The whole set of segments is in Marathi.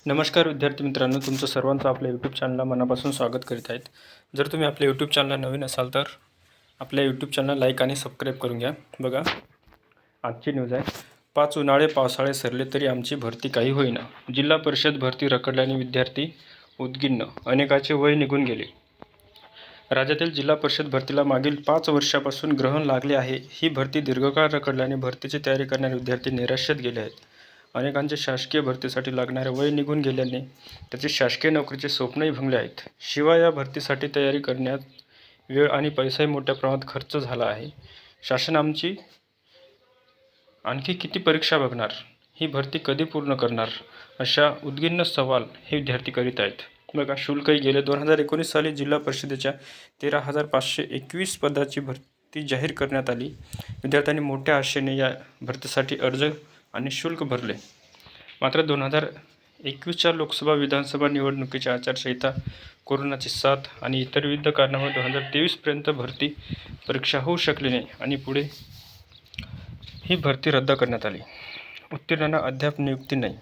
नमस्कार विद्यार्थी मित्रांनो, तुमचं सर्वांचं आपल्या यूट्यूब चॅनलला मनापासून स्वागत करीत आहेत. जर तुम्ही आपल्या यूट्यूब चॅनलला नवीन असाल तर आपल्या यूट्यूब चॅनलला लाईक आणि सबस्क्राईब करून घ्या. बघा, आजची न्यूज आहे. 5 उन्हाळे पावसाळे सरले तरी आमची भरती काही होईना. जिल्हा परिषद भरती रखडल्याने विद्यार्थी उद्विग्न, अनेकाचे वय निघून गेले. राज्यातील जिल्हा परिषद भरतीला मागील 5 वर्षापासून ग्रहण लागले आहे. ही भरती दीर्घकाळ रखडल्याने भरतीची तयारी करणारे विद्यार्थी निराशेत गेले आहेत. अनेकांचे शासकीय भरतीसाठी लागणारे वय निघून गेल्याने त्याचे शासकीय नोकरीचे स्वप्नही भंगले आहेत. शिवाय या भरतीसाठी तयारी करण्यात वेळ आणि पैसाही मोठ्या प्रमाणात खर्च झाला आहे. शासन आमची आणखी किती परीक्षा बघणार? ही भरती कधी पूर्ण करणार? अशा उद्विग्न सवाल हे विद्यार्थी करीत आहेत. बघा, शुल्कही गेले 2019 साली जिल्हा परिषदेच्या 13,521 पदाची भरती जाहीर करण्यात आली. विद्यार्थ्यांनी मोठ्या आशेने या भरतीसाठी अर्ज आणि शुल्क भरले. मात्र 2021च्या लोकसभा विधानसभा निवडणुकीची आचारसंहिता, कोरोनाची साथ आणि इतर विविध कारणामुळे 2023पर्यंत भरती परीक्षा होऊ शकली नाही आणि पुढे ही भरती रद्द करण्यात आली. उत्तीर्णांना अद्याप नियुक्ती नाही.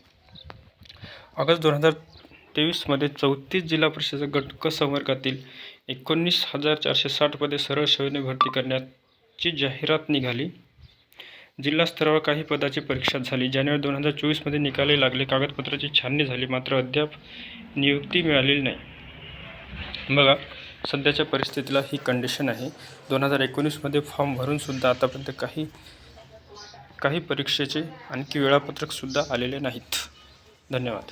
ऑगस्ट 2023मध्ये 34 जिल्हा परिषद गट क संवर्गातील 19,460 पदे सरळ सेवेने भरती करण्याची जाहिरात निघाली. जिल्हा स्तरावर काही पदाची परीक्षा झाली. जानेवारी 2024मध्ये निकालही लागले. कागदपत्राची छाननी झाली, मात्र अद्याप नियुक्ती मिळालेली नाही. बघा, सध्याच्या परिस्थितीला ही कंडिशन आहे. 2019मध्ये फॉर्म भरून सुद्धा आतापर्यंत काही परीक्षेचे आणखी वेळापत्रक सुद्धा आलेले नाहीत. धन्यवाद.